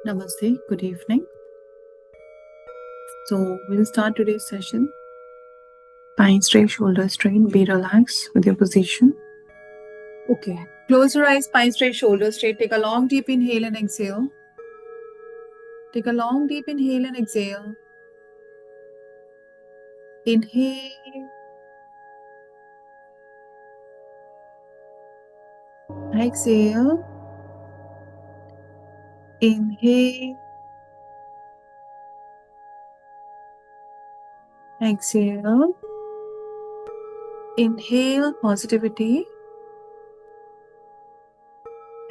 Namaste, good evening. So, we'll start today's session. Spine straight, shoulders straight, be relaxed with your position. Okay. Close your eyes, spine straight, shoulders straight. Take a long, deep inhale and exhale. Take a long, deep inhale and exhale. Inhale. Exhale. Inhale. Exhale. Inhale positivity.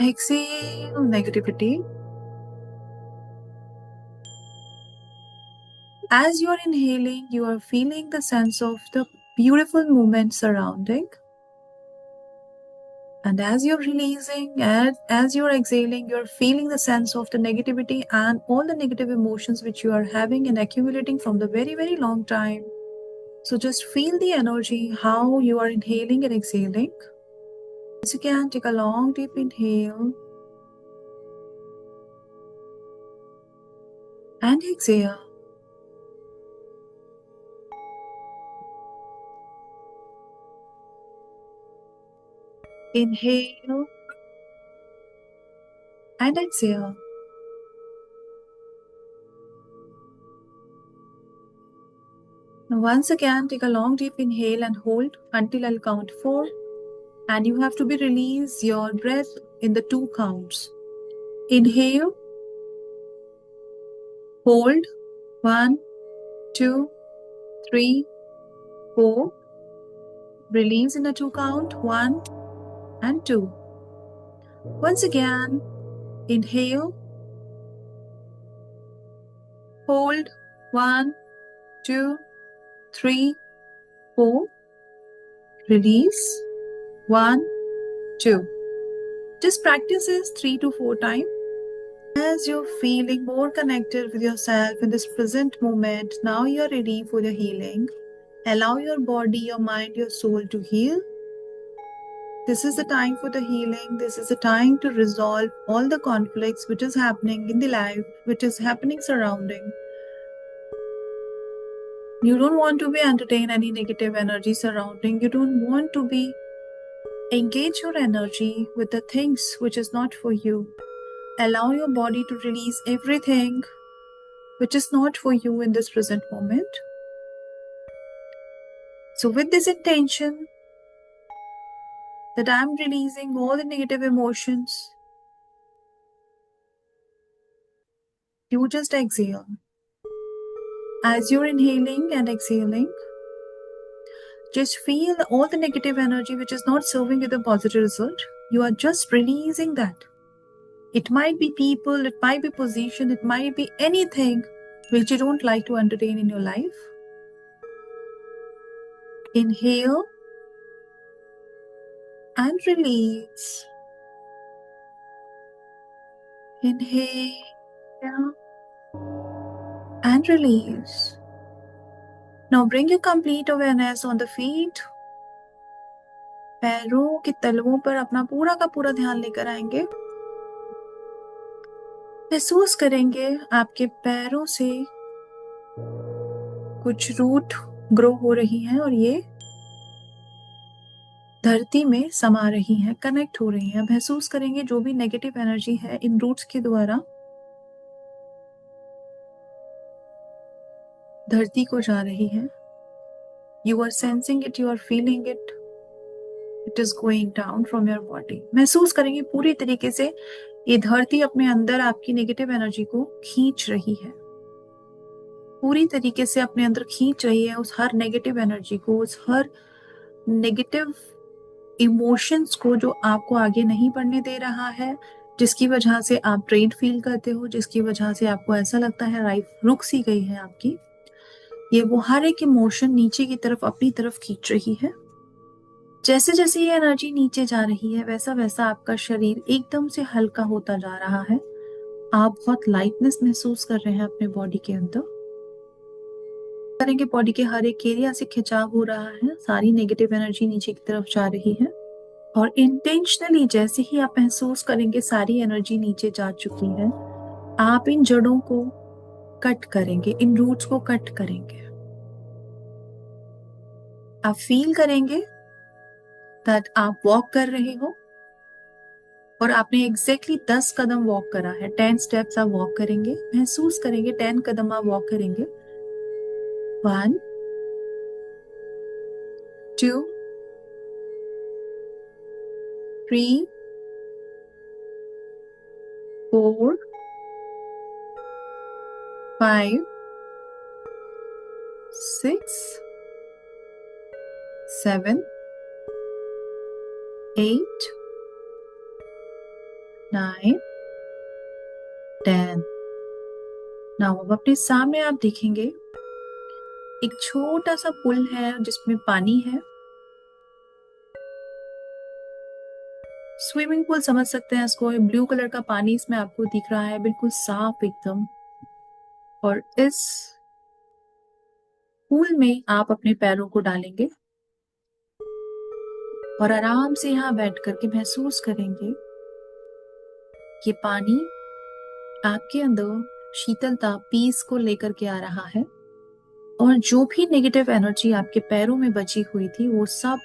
Exhale negativity. As you are inhaling, you are feeling the sense of the beautiful movement surrounding. And as you're releasing, as you're exhaling, you're feeling the sense of the negativity and all the negative emotions which you are having and accumulating from the very, very long time. So just feel the energy, how you are inhaling and exhaling. As you can, take a long, deep inhale and exhale. Inhale and exhale. Now once again, take a long, deep inhale and hold until I'll count 4. And you have to be release your breath in the 2 counts. Inhale, hold, 1, 2, 3, 4. Release in a 2 count, 1 and 2. Once again, inhale, hold, 1, 2, 3, 4. Release, 1, 2. Just practice this 3 to 4 times. As you're feeling more connected with yourself in this present moment, now you're ready for the healing. Allow your body, your mind, your soul to heal. This is the time for the healing. This is the time to resolve all the conflicts which is happening in the life, which is happening surrounding. You don't want to be entertain any negative energy surrounding. You don't want to be engage your energy with the things which is not for you. Allow your body to release everything which is not for you in this present moment. So with this intention that I'm releasing all the negative emotions, you just exhale. As you're inhaling and exhaling, just feel all the negative energy which is not serving you the positive result. You are just releasing that. It might be people, it might be position, it might be anything which you don't like to entertain in your life. Inhale and release. Inhale and release. Now bring your complete awareness on the feet. पैरों के तलवों पर अपना पूरा का पूरा ध्यान लेकर आएंगे. महसूस करेंगे आपके पैरों से कुछ रूट ग्रो हो रही हैं और ये धरती में समा रही हैं, कनेक्ट हो रही हैं. महसूस करेंगे जो भी नेगेटिव एनर्जी है इन रूट्स के द्वारा धरती को जा रही है. You are sensing it, you are feeling it, it is going down from your body. महसूस करेंगे पूरी तरीके से ये धरती अपने अंदर आपकी नेगेटिव एनर्जी को खींच रही है, पूरी तरीके से अपने अंदर खींच रही है उस हर नेगेटिव एनर्जी को, उस हर नेगेटिव इमोशंस को जो आपको आगे नहीं बढ़ने दे रहा है, जिसकी वजह से आप ड्रेन फील करते हो, जिसकी वजह से आपको ऐसा लगता है लाइफ रुक सी गई है आपकी. ये वो हर एक इमोशन नीचे की तरफ अपनी तरफ खींच रही है. जैसे जैसे ये एनर्जी नीचे जा रही है वैसा वैसा आपका शरीर एकदम से हल्का होता जा रहा है. आप बहुत लाइटनेस महसूस कर रहे हैं अपने बॉडी के अंदर. करेंगे बॉडी के हर एक एरिया से खिंचाव हो रहा है, सारी नेगेटिव एनर्जी नीचे की तरफ जा रही है. और इंटेंशनली जैसे ही आप महसूस करेंगे सारी एनर्जी नीचे जा चुकी है, आप इन जड़ों को कट करेंगे, इन रूट्स को कट करेंगे। आप फील करेंगे दैट आप वॉक कर रहे हो और आपने एग्जैक्टली 10 कदम वॉक करा है। 10 स्टेप्स आप वॉक करेंगे, महसूस करेंगे 10 कदम आप वॉक करेंगे। 1 2 3 4 5 6 7 8 9 10। नाउ अब अपने सामने आप देखेंगे एक छोटा सा पुल है जिसमें पानी है। स्विमिंग पूल समझ सकते हैं इसको। ब्लू कलर का पानी इसमें आपको दिख रहा है, बिल्कुल साफ एकदम। और इस पूल में आप अपने पैरों को डालेंगे और आराम से यहाँ बैठ करके महसूस करेंगे ये पानी आपके अंदर शीतलता, पीस को लेकर के आ रहा है। और जो भी नेगेटिव एनर्जी आपके पैरों में बची हुई थी वो सब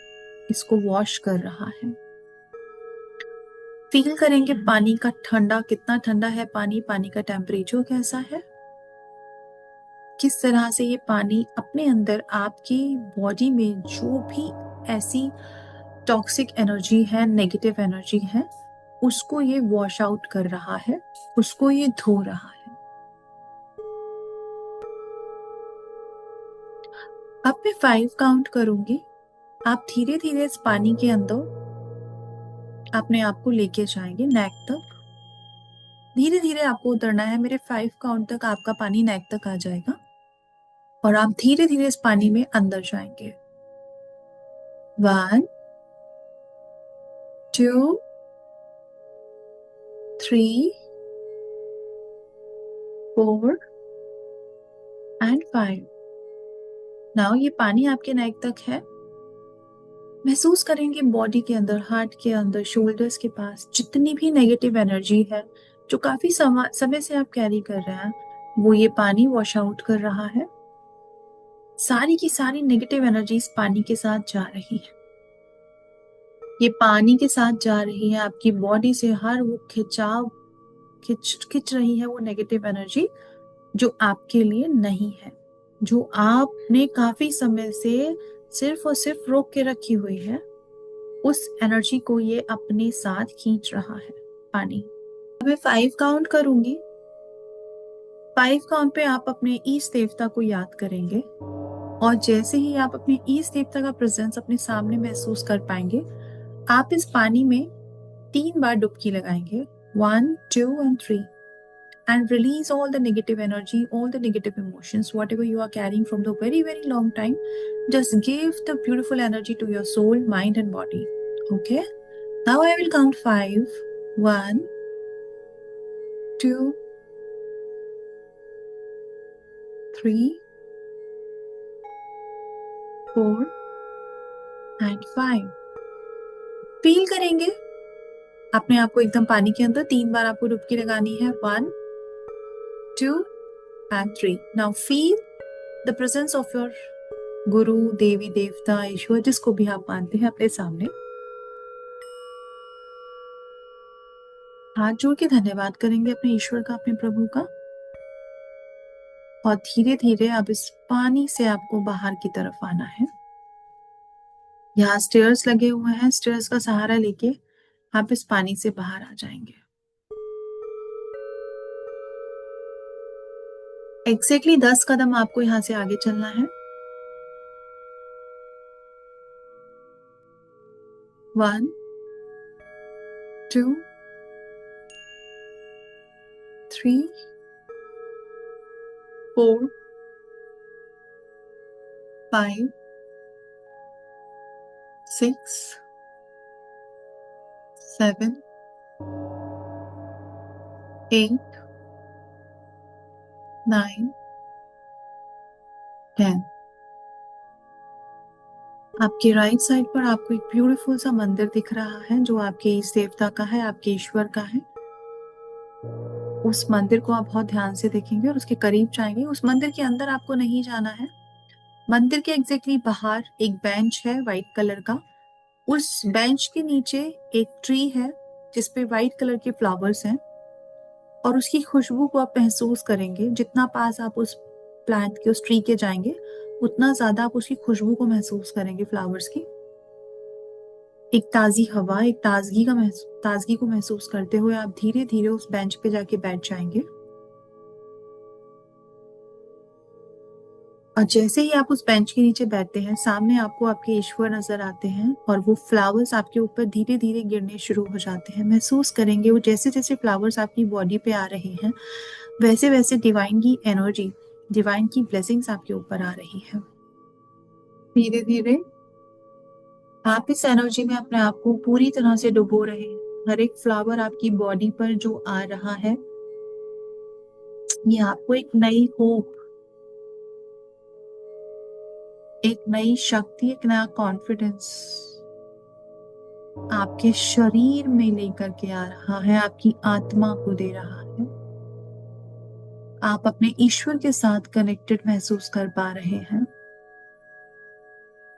इसको वॉश कर रहा है। फील करेंगे पानी का ठंडा, कितना ठंडा है पानी, पानी का टेम्परेचर कैसा है, किस तरह से ये पानी अपने अंदर आपकी बॉडी में जो भी ऐसी टॉक्सिक एनर्जी है, नेगेटिव एनर्जी है, उसको ये वॉश आउट कर रहा है, उसको ये धो रहा है। अब मैं 5 काउंट करूंगी। आप धीरे धीरे इस पानी के अंदर अपने आप को लेके जाएंगे नेक तक। धीरे धीरे आपको उतरना है। मेरे 5 काउंट तक आपका पानी नेक तक आ जाएगा और आप धीरे धीरे इस पानी में अंदर जाएंगे। 1 2 3 4 एंड 5। नाउ ये पानी आपके नेक तक है। महसूस करेंगे बॉडी के अंदर, हार्ट के अंदर, शोल्डर्स के पास जितनी भी नेगेटिव एनर्जी है जो काफी समय से आप कैरी कर रहे हैं, वो ये पानी वॉश आउट कर रहा है। सारी की सारी नेगेटिव एनर्जी इस पानी के साथ जा रही है। ये पानी के साथ जा रही है। आपकी बॉडी से हर वो खिंचाव खिंच रही है वो नेगेटिव एनर्जी जो आपके लिए नहीं है, जो आपने काफी समय से सिर्फ और सिर्फ रोक के रखी हुई है। उस एनर्जी को ये अपने साथ खींच रहा है पानी। अब मैं 5 काउंट करूंगी। 5 काउंट पे आप अपने ईष्ट देवता को याद करेंगे और जैसे ही आप अपने ईष्ट देवता का प्रेजेंस अपने सामने महसूस कर पाएंगे, आप इस पानी में 3 बार डुबकी लगाएंगे। 1 2 and 3 and release all the negative energy, all the negative emotions, whatever you are carrying from the very long time. Just give the beautiful energy to your soul, mind and body. Okay, now I will count 5. 1 2 3 4 and 5। Feel करेंगे अपने आप को एकदम पानी के अंदर। 3 बार आपको डुबकी लगानी है। 1 2 and 3। Now feel the presence of your गुरु, देवी, देवता, ईश्वर, जिसको भी आप मानते हैं, अपने सामने। हाथ जोड़ के धन्यवाद करेंगे अपने ईश्वर का, अपने प्रभु का। और धीरे धीरे अब इस पानी से आपको बाहर की तरफ आना है। यहाँ स्टेयर्स लगे हुए हैं, स्टेयर्स का सहारा लेके आप इस पानी से बाहर आ जाएंगे। एग्जैक्टली 10 कदम आपको यहाँ से आगे चलना है। 1 2 3 4 5 6 7 8 9 10। आपके राइट साइड पर आपको एक ब्यूटीफुल सा मंदिर दिख रहा है जो आपके इस देवता का है, आपके ईश्वर का है। उस मंदिर को आप बहुत ध्यान से देखेंगे और उसके करीब जाएंगे। उस मंदिर के अंदर आपको नहीं जाना है। मंदिर के एग्जैक्टली बाहर एक बेंच है वाइट कलर का। उस बेंच के नीचे एक ट्री है जिसपे वाइट कलर के फ्लावर्स हैं, और उसकी खुशबू को आप महसूस करेंगे। जितना पास आप उस प्लांट के, उस ट्री के जाएंगे, उतना ज्यादा आप उसकी खुशबू को महसूस करेंगे, फ्लावर्स की। एक ताजी हवा, एक ताजगी को महसूस करते हुए आप धीरे धीरे उस बेंच पे जाके बैठ जाएंगे। और जैसे ही आप उस बेंच के नीचे बैठते हैं, सामने आपको आपके ईश्वर नजर आते हैं और वो फ्लावर्स आपके ऊपर धीरे धीरे गिरने शुरू हो जाते हैं। महसूस करेंगे वो जैसे जैसे फ्लावर्स आपकी बॉडी पे आ रहे हैं, वैसे वैसे डिवाइन की एनर्जी, डिवाइन की ब्लेसिंग्स आपके ऊपर आ रही है। धीरे धीरे आप इस एनर्जी में अपने आप को पूरी तरह से डुबो रहे हैं। हर एक फ्लावर आपकी बॉडी पर जो आ रहा है, ये आपको एक नई होप, एक नई शक्ति, एक नया कॉन्फिडेंस आपके शरीर में लेकर के आ रहा है, आपकी आत्मा को दे रहा है। आप अपने ईश्वर के साथ कनेक्टेड महसूस कर पा रहे हैं।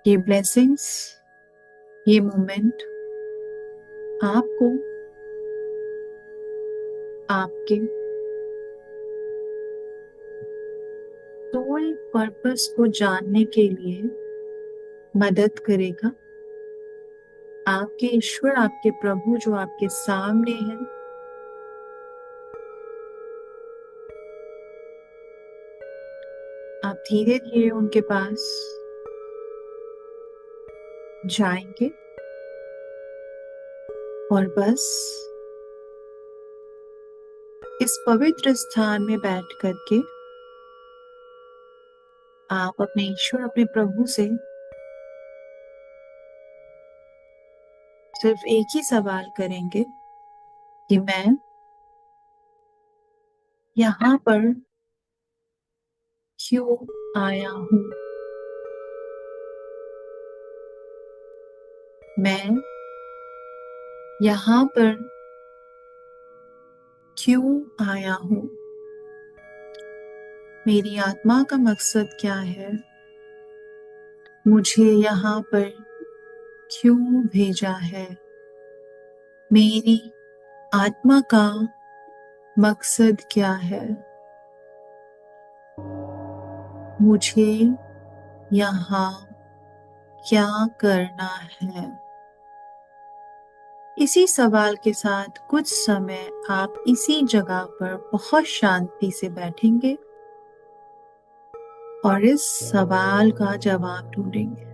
ये ब्लेसिंग्स, ये मोमेंट आपको आपके सोल पर्पस को जानने के लिए मदद करेगा। आपके ईश्वर, आपके प्रभु जो आपके सामने हैं, आप धीरे धीरे उनके पास जाएंगे और बस इस पवित्र स्थान में बैठ करके आप अपने ईश्वर, अपने प्रभु से सिर्फ एक ही सवाल करेंगे कि मैं यहाँ पर क्यों आया हूँ? मैं यहाँ पर क्यों आया हूँ? मेरी आत्मा का मकसद क्या है? मुझे यहाँ पर क्यों भेजा है? मेरी आत्मा का मकसद क्या है? मुझे यहाँ क्या करना है? इसी सवाल के साथ कुछ समय आप इसी जगह पर बहुत शांति से बैठेंगे और इस सवाल का जवाब ढूंढेंगे।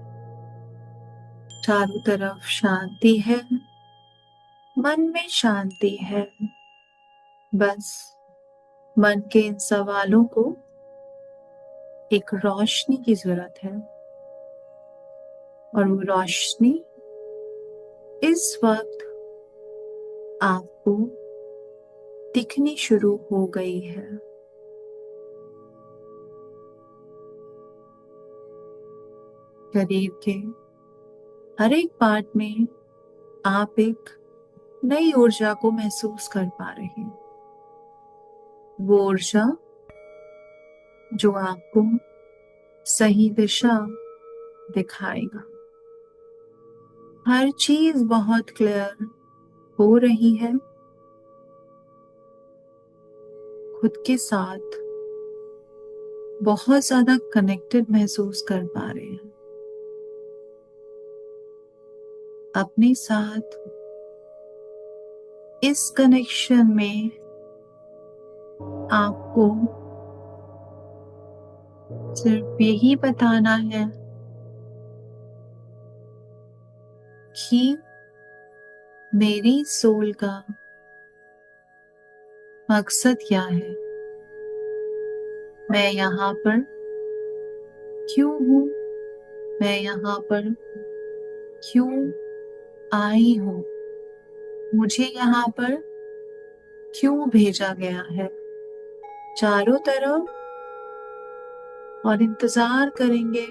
चारों तरफ शांति है, मन में शांति है। बस मन के इन सवालों को एक रोशनी की जरूरत है, और वो रोशनी इस वक्त आपको दिखनी शुरू हो गई है। शरीर के हर एक पार्ट में आप एक नई ऊर्जा को महसूस कर पा रहे हैं। वो ऊर्जा जो आपको सही दिशा दिखाएगा। हर चीज बहुत क्लियर हो रही है। खुद के साथ बहुत ज्यादा कनेक्टेड महसूस कर पा रहे हैं। अपने साथ इस कनेक्शन में आपको सिर्फ यही बताना है कि मेरी सोल का मकसद क्या है, मैं यहाँ पर क्यों हूँ, मैं यहाँ पर क्यों आई हूँ, मुझे यहाँ पर क्यों भेजा गया है। चारों तरफ और इंतजार करेंगे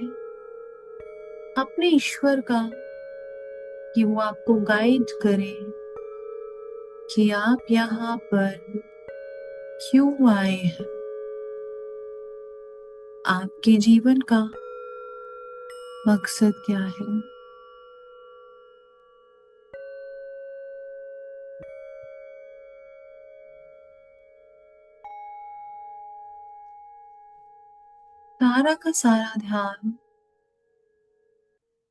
अपने ईश्वर का कि वो आपको गाइड करें कि आप यहाँ पर क्यों आए हैं, आपके जीवन का मकसद क्या है। सारा का सारा ध्यान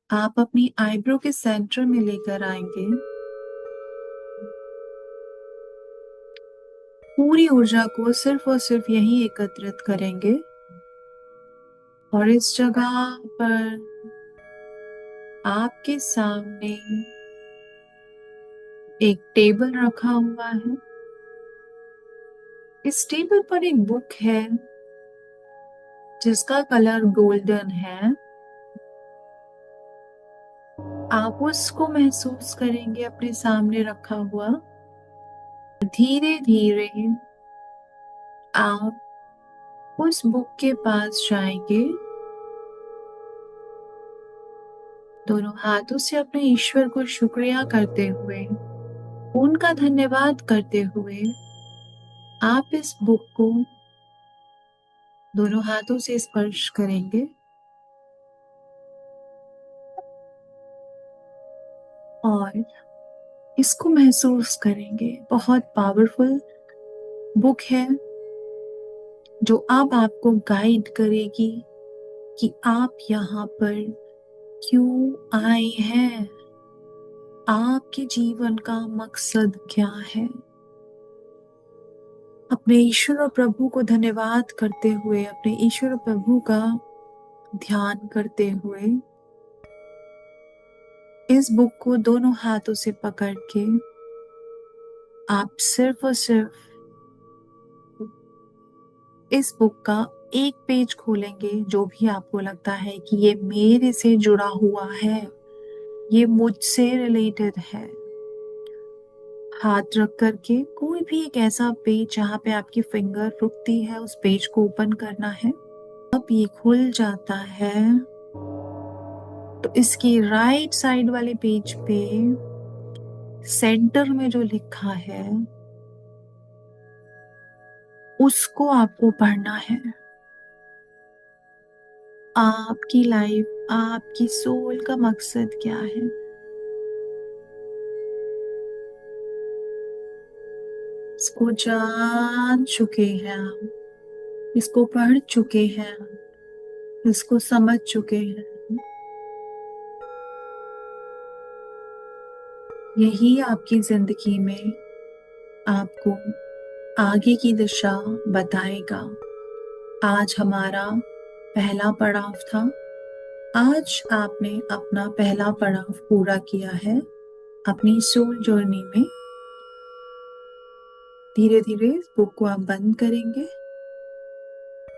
आप अपनी आईब्रो के सेंटर में लेकर आएंगे। पूरी ऊर्जा को सिर्फ और सिर्फ यहीं एकत्रित करेंगे और इस जगह पर आपके सामने एक टेबल रखा हुआ है। इस टेबल पर एक बुक है जिसका कलर गोल्डन है। आप उसको महसूस करेंगे अपने सामने रखा हुआ। धीरे धीरे आप उस बुक के पास जाएंगे। दोनों हाथों से अपने ईश्वर को शुक्रिया करते हुए, उनका धन्यवाद करते हुए आप इस बुक को दोनों हाथों से स्पर्श करेंगे और इसको महसूस करेंगे। बहुत पावरफुल बुक है जो अब आपको गाइड करेगी कि आप यहाँ पर क्यों आए हैं, आपके जीवन का मकसद क्या है। अपने ईश्वर और प्रभु को धन्यवाद करते हुए, अपने ईश्वर और प्रभु का ध्यान करते हुए इस बुक को दोनों हाथों से पकड़ के आप सिर्फ और सिर्फ इस बुक का एक पेज खोलेंगे जो भी आपको लगता है कि ये मेरे से जुड़ा हुआ है, ये मुझसे रिलेटेड है। हाथ रख करके कोई भी एक ऐसा पेज जहाँ पे आपकी फिंगर रुकती है, उस पेज को ओपन करना है। अब ये खुल जाता है तो इसकी राइट साइड वाले पेज पे सेंटर में जो लिखा है उसको आपको पढ़ना है। आपकी लाइफ, आपकी सोल का मकसद क्या है। इसको जान चुके हैं आप, इसको पढ़ चुके हैं, इसको समझ चुके हैं। यही आपकी जिंदगी में आपको आगे की दिशा बताएगा। आज हमारा पहला पड़ाव था। आज आपने अपना पहला पड़ाव पूरा किया है अपनी सोल जर्नी में। धीरे धीरे इस बुक को आप बंद करेंगे,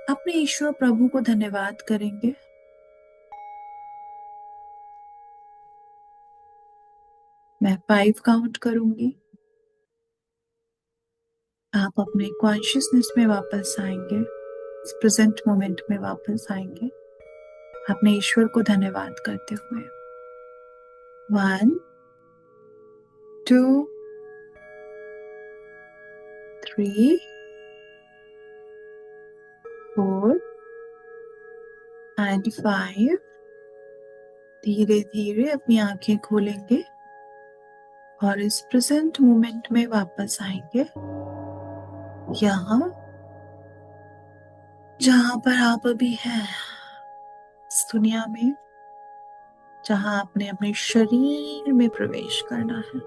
अपने ईश्वर प्रभु को धन्यवाद करेंगे। मैं 5 काउंट करूंगी। आप अपने कॉन्शियसनेस में वापस आएंगे, इस प्रेजेंट मोमेंट में वापस आएंगे अपने ईश्वर को धन्यवाद करते हुए। 1 2 3 4 एंड 5। धीरे धीरे अपनी आंखें खोलेंगे और इस प्रेजेंट मोमेंट में वापस आएंगे, यहाँ जहां पर आप अभी हैं, इस दुनिया में जहां आपने अपने शरीर में प्रवेश करना है।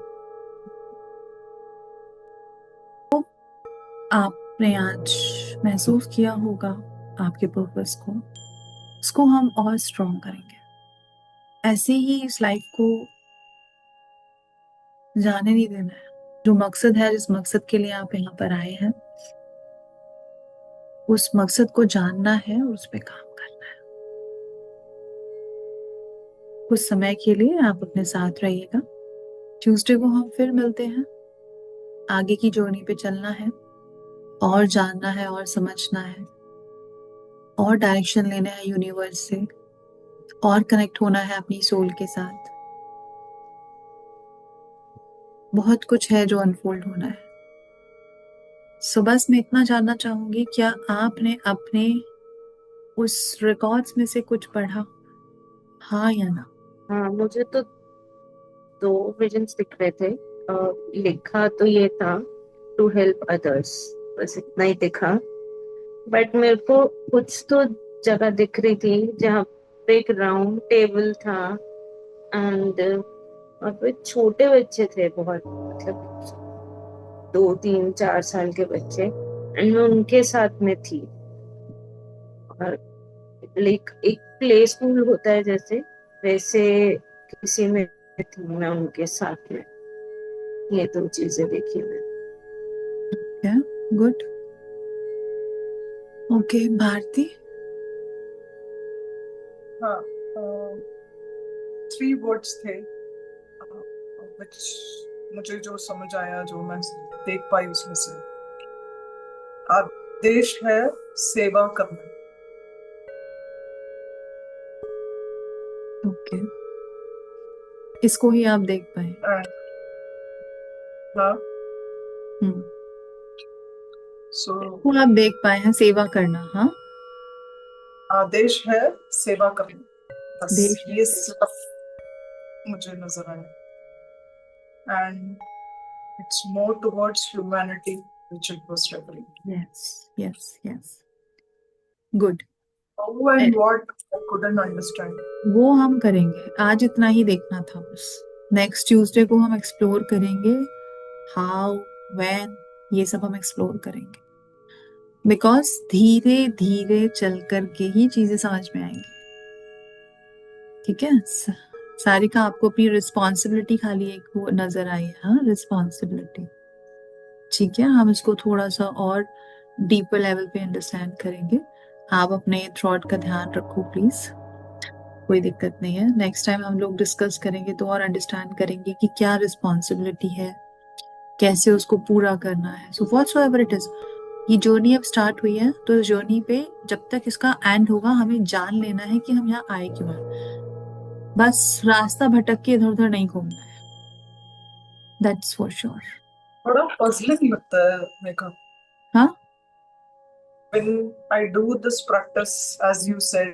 तो आपने आज महसूस किया होगा आपके पर्पस को, इसको हम और स्ट्रॉन्ग करेंगे। ऐसे ही इस लाइफ को जाने नहीं देना है। जो मकसद है, जिस मकसद के लिए आप यहाँ पर आए हैं, उस मकसद को जानना है और उस पर काम करना है। कुछ समय के लिए आप अपने साथ रहिएगा। ट्यूसडे को हम फिर मिलते हैं। आगे की जर्नी पे चलना है और जानना है और समझना है और डायरेक्शन लेना है यूनिवर्स से और कनेक्ट होना है अपनी सोल के साथ। बहुत कुछ है जो अनफोल्ड होना है। सो बस मैं इतना जानना चाहूंगी, क्या आपने अपने उस रिकॉर्ड्स में से कुछ पढ़ा, हाँ या ना? हाँ, मुझे तो दो विजन्स दिख रहे थे। लिखा तो ये था टू हेल्प अदर्स, बस इतना ही दिखा। बट मेरे को कुछ तो जगह दिख रही थी जहाँ पे एक राउंड टेबल था, एंड और पे छोटे बच्चे थे बहुत, मतलब 2 3 4 साल के बच्चे, एंड मैं उनके साथ में थी। और लाइक एक प्ले स्कूल होता है जैसे, वैसे किसी में थी मैं उनके साथ में। ये दो चीजें देखी मैं। क्या, गुड। ओके भारती। हाँ, थ्री वर्ड्स थे which मुझे जो समझ आया, जो मैं देख पाई उसमें से, आदेश है सेवा करना। ओके, इसको ही आप देख पाए? And, हाँ, हम्म, सो वो आप देख पाए हैं, सेवा करना, हाँ। आदेश है सेवा करना, बस देश है ये सेवा। सिर्फ मुझे नजर आया। And it's more towards humanity which it was referring to. Yes, yes, yes, good. How and what I couldn't understand. वो हम करेंगे, आज इतना ही देखना था बस। नेक्स्ट ट्यूसडे को हम एक्सप्लोर करेंगे हाउ, व्हेन, ये सब हम एक्सप्लोर करेंगे, बिकॉज धीरे धीरे चल करके ही चीजें समझ में आएंगी। ठीक है, सारिका, आपको अपनी रिस्पॉन्सिबिलिटी खाली एक वो नजर आई है, हाँ, रिस्पॉन्सिबिलिटी। ठीक है, हम इसको थोड़ा सा और डीपर लेवल पे अंडरस्टैंड करेंगे। आप अपने थॉट का ध्यान रखो प्लीज, कोई दिक्कत नहीं है। नेक्स्ट टाइम हम लोग डिस्कस करेंगे तो और अंडरस्टैंड करेंगे कि क्या रिस्पॉन्सिबिलिटी है, कैसे उसको पूरा करना है। सो व्हाटसोएवर इट इज, ये जर्नी अब स्टार्ट हुई है, तो इस जर्नी पे जब तक इसका एंड होगा हमें जान लेना है कि हम यहाँ आए क्यों हैं। बस रास्ता भटक के इधर उधर नहीं घूमना है, दैट्स फॉर श्योर। बड़ा पजलिंग लगता है मेघा हाँ, when I do this practice, as you said,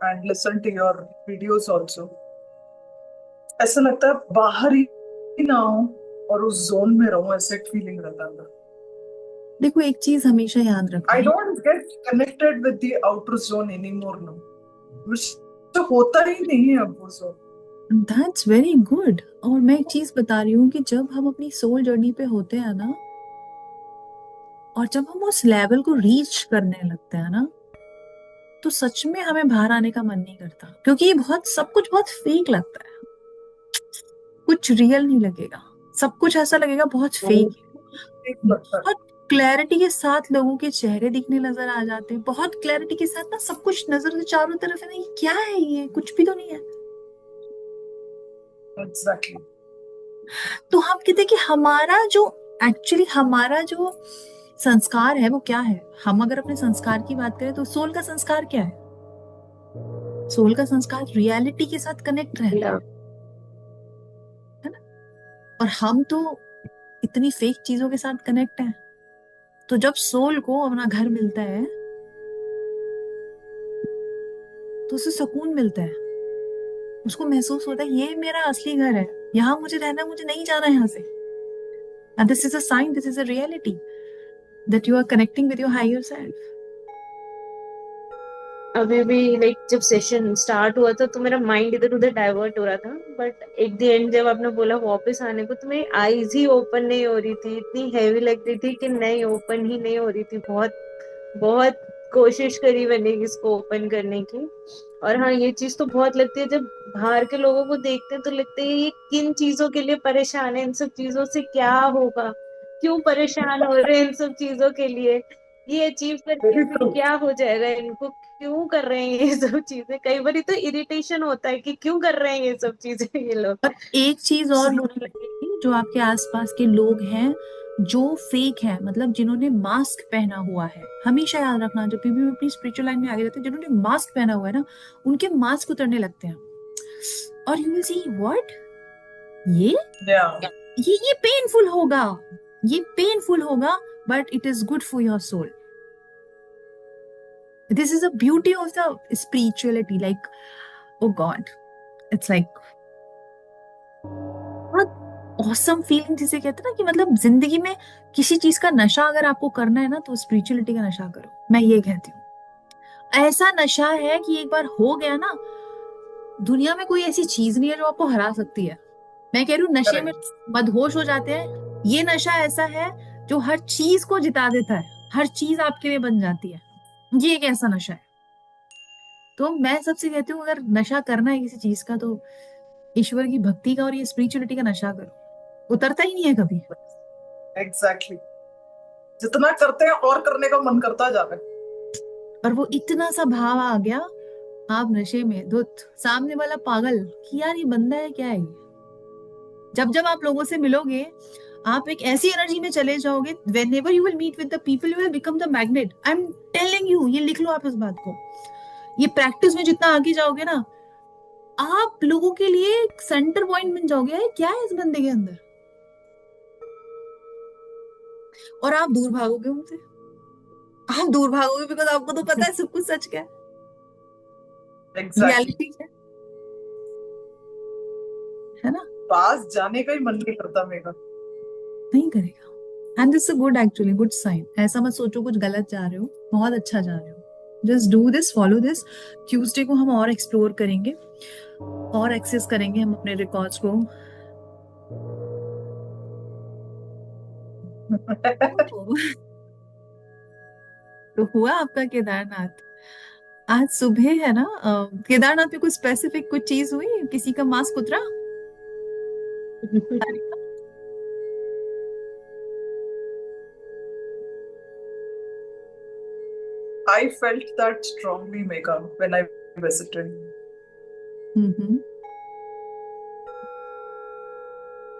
and listen to your videos also, ऐसा लगता है बाहर ही ना हो और उस जोन में रहूं, ऐसे फीलिंग रहता है। देखो एक चीज हमेशा याद I रखना, don't get connected with the outer zone anymore now. मुझसे होता ही नहीं है अब वो जोन। That's very good. और मैं एक चीज बता रही हूँ कि जब हम अपनी सोल जर्नी पे होते हैं ना, और जब हम उस लेवल को रीच करने लगते हैं ना, तो सच में हमें बाहर आने का मन नहीं करता, क्योंकि ये बहुत, सब कुछ बहुत फेक लगता है, कुछ रियल नहीं लगेगा, सब कुछ ऐसा लगेगा बहुत फेक एक है। लगता है। बहुत क्लैरिटी के साथ लोगों के चेहरे दिखने नजर आ जाते हैं, बहुत क्लैरिटी के साथ ना, सब कुछ नजर से चारों तरफ है ना, ये क्या है, ये कुछ भी तो नहीं है। Exactly. तो हम कहते हैं कि हमारा जो, एक्चुअली हमारा जो संस्कार है वो क्या है। हम अगर अपने संस्कार की बात करें तो सोल का संस्कार क्या है? सोल का संस्कार रियलिटी के साथ कनेक्ट रहना है ना। और हम तो इतनी फेक चीजों के साथ कनेक्ट हैं। तो जब सोल को अपना घर मिलता है तो उसे सुकून मिलता है, उसको महसूस होता है ये मेरा असली घर है, यहाँ मुझे रहना, मुझे नहीं जाना यहाँ से। And this is a sign, this is a reality that you are connecting with your higher self. अभी भी लाइक जब सेशन स्टार्ट हुआ था तो मेरा माइंड इधर उधर डाइवर्ट हो रहा था, बट एट द एंड जब आपने बोला वापस आने को, तो मेरी आईज ही ओपन नहीं हो रही थी, इतनी हैवी लग रही थी कि नहीं, ओपन ही नहीं हो रही थी। बहुत बहुत कोशिश करी मैंने इसको ओपन करने की। और हाँ, ये चीज तो बहुत लगती है, जब बाहर के लोगों को देखते हैं तो लगता है ये किन चीजों के लिए परेशान है, इन सब चीजों से क्या होगा, क्यों परेशान हो रहे हैं इन सब चीजों के लिए, ये अचीव करके Very फिर true. क्या हो जाएगा इनको, क्यों कर रहे हैं ये सब चीजें। कई बार तो इरिटेशन होता है कि क्यों कर रहे हैं ये सब चीजें ये लोग। और एक चीज और बुरी Absolutely. लगेगी, जो आपके आसपास के लोग हैं जो फेक है, मतलब जिन्होंने मास्क पहना हुआ है, हमेशा याद रखना, जब भी अपनी स्पिरिचुअल लाइन में आगे रहते हैं, जिन्होंने मास्क पहना हुआ है ना, उनके मास्क उतरने लगते हैं। और यू विल सी व्हाट, ये Yeah. ये पेनफुल होगा, ये पेनफुल होगा, but it is good for your soul. This is the beauty of the spirituality. Like, oh God, it's like awesome feeling जिसे कहते हैं ना कि मतलब जिंदगी में किसी चीज का नशा अगर आपको करना है ना तो स्पिरिचुअलिटी का नशा करो, मैं ये कहती हूँ। ऐसा नशा है कि एक बार हो गया ना, दुनिया में कोई ऐसी चीज नहीं है जो आपको हरा सकती है। मैं कह रही हूँ नशे में मदहोश हो जाते हैं। ये नशा ऐसा है जो हर चीज को जिता देता है, हर चीज आपके लिए बन जाती है। ये एक ऐसा नशा है। तो मैं सबसे कहती हूँ अगर नशा करना है किसी चीज का तो ईश्वर की भक्ति का और ये स्पिरिचुअलिटी का नशा करो, उतरता ही नहीं है कभी। एग्जैक्टली जितना करते हैं और करने का मन करता जा रहा है। और वो इतना सा भाव आ गया, आप नशे में धुत, सामने वाला पागल कि यार ये बंदा है क्या है ये। जब जब आप लोगों से मिलोगे आप एक ऐसी एनर्जी में चले जाओगे, whenever you will meet with the people you will become the magnet. I'm telling you, ये लिख लो आप इस बात को। ये प्रैक्टिस में जितना आगे जाओगे ना, आप लोगों के लिए सेंटर पॉइंट बन जाओगे। क्या है इस बंदे के अंदर, और आप दूर भागोगे उनसे। आप दूर भागोगे बिकॉज आपको तो पता है सब कुछ सच क्या है, रियलिटी क्या है ना। पास जाने का ही मन नहीं करता मेरा, नहीं करेगा। And this is good, actually good sign. ऐसा मत सोचो कुछ गलत जा रहे हो, बहुत अच्छा जा रहे हो। Just do this, follow this. Tuesday को हम और एक्सप्लोर करेंगे और एक्सेस करेंगे हम अपने रिकॉर्ड्स को। तो हुआ आपका केदारनाथ आज सुबह है ना। केदारनाथ में कुछ स्पेसिफिक कुछ चीज हुई, किसी का मास्क उतरा? I felt that strongly, Megha, when I visited.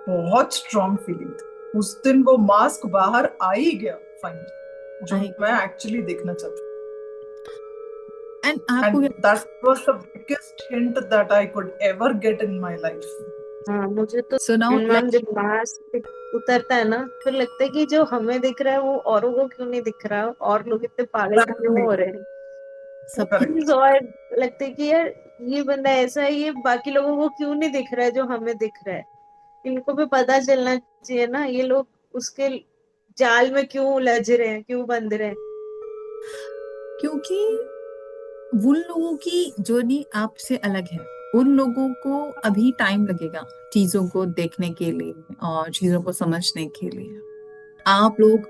बहुत स्ट्रॉन्ग फीलिंग थी उस दिन। वो मास्क बाहर आ ही गया फाइनली, जो मैं एक्चुअली देखना चाहती। And that was the biggest hint that I could ever get in my life. हाँ, मुझे तो so now जब मास्क उतरता है ना फिर लगता है कि जो हमें दिख रहा है वो औरों को क्यों नहीं दिख रहा, और लोग इतने पागल क्यों हो रहे हैं। सब चीज और लगता है कि यार ये बंदा ऐसा है, ये बाकी लोगों को क्यों नहीं दिख रहा है जो हमें दिख रहा है। इनको भी पता चलना चाहिए ना, ये लोग उसके जाल में क्यों उलझ रहे हैं, क्यों बंध रहे हैं। क्योंकि उन लोगों की जर्नी आपसे अलग है। उन लोगों को अभी टाइम लगेगा चीजों को देखने के लिए और चीजों को समझने के लिए। आप लोग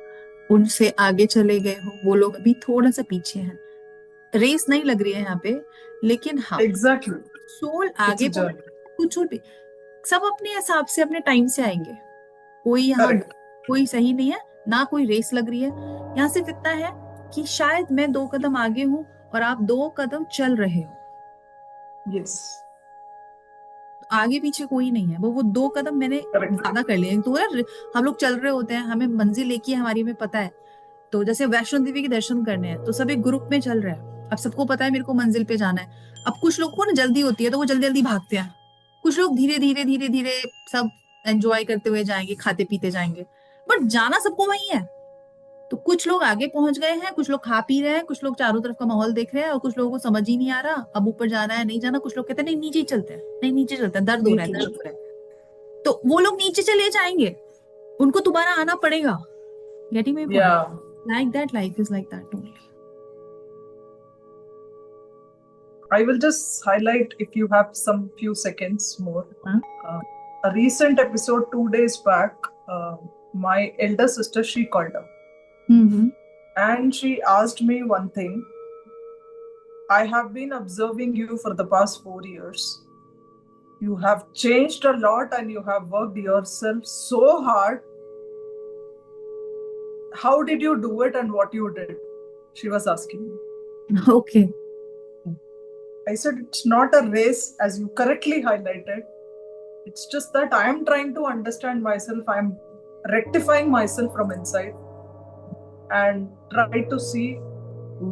उनसे आगे चले गए हो, वो लोग अभी थोड़ा सा पीछे हैं। रेस नहीं लग रही है यहाँ पे, लेकिन हाँ एग्जैक्टली सोल आगे कुछ और भी। सब अपने हिसाब से अपने टाइम से आएंगे। कोई यहाँ कोई सही नहीं है ना, कोई रेस लग रही है। यहाँ सिर्फ इतना है कि शायद मैं 2 कदम आगे हूँ और आप 2 कदम चल रहे हो। यस आगे पीछे कोई नहीं है। वो 2 कदम मैंने ज्यादा कर लिए। तो यार हम लोग चल रहे होते हैं, हमें मंजिल एक ही हमारी में पता है। तो जैसे वैष्णो देवी के दर्शन करने हैं तो सब एक ग्रुप में चल रहे हैं। अब सबको पता है मेरे को मंजिल पे जाना है। अब कुछ लोगों को ना जल्दी होती है तो वो जल्दी जल्दी भागते हैं। कुछ लोग धीरे धीरे धीरे धीरे सब एंजॉय करते हुए जाएंगे, खाते पीते जाएंगे, बट जाना सबको वही है। तो कुछ लोग आगे पहुंच गए हैं, कुछ लोग खा पी रहे हैं, कुछ लोग चारों तरफ का माहौल देख रहे हैं, और कुछ लोगों को समझ ही नहीं आ रहा अब ऊपर जाना है नहीं जाना। कुछ लोग कहते हैं नहीं नीचे ही चलते हैं, नहीं नीचे चलते हैं, दर्द हो रहा है, दर्द हो रहा है। तो वो लोग नीचे चले जाएंगे, उनको दोबारा आना पड़ेगा। Getting my point? Like that, life is like that only. I will just highlight, if you have some few seconds more. A recent episode 2 days back, my elder sister, she called up. And she asked me one thing. I have been observing you for the past 4 years. You have changed a lot and you have worked yourself so hard. How did you do it and what you did? She was asking me. Okay. I said, it's not a race, as you correctly highlighted. It's just that I am trying to understand myself. I am rectifying myself from inside and try to see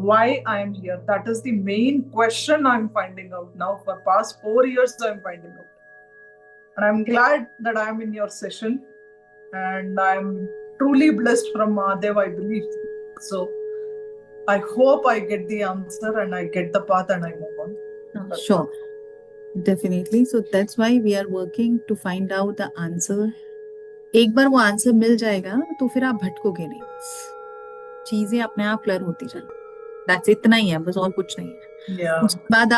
why I am here. That is the main question I'm finding out now. For past 4 years, I'm finding out. And I'm glad that I'm in your session. And I'm truly blessed from Mahadev, I believe. So I hope I get the answer and I get the path and I move on. Sure, definitely. So that's why we are working to find out the answer. एक बार वो answer मिल जाएगा तो फिर आप भटकोगे नहीं, बस चीजें अपने आप क्लियर होती जाएंगी. दैट्स इतना ही है, बस और कुछ नहीं है. Yeah. उसके बाद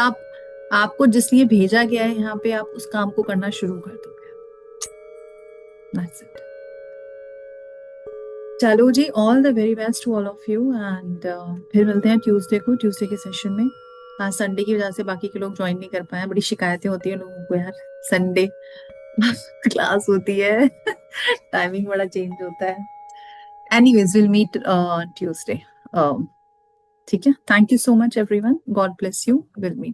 आपको जिस लिए भेजा गया है यहाँ पे, आप उस काम को करना शुरू कर दोगे. That's it. चलो जी, all the very best to all of you and फिर मिलते हैं ट्यूसडे के सेशन में. आज संडे की वजह से बाकी के लोग ज्वाइन नहीं कर पाए. बड़ी शिकायतें होती है लोगों को यार, संडे क्लास होती है, टाइमिंग बड़ा चेंज होता है. Anyways will meet Tuesday. ठीक है. Thank you so much everyone. God bless you. Will meet.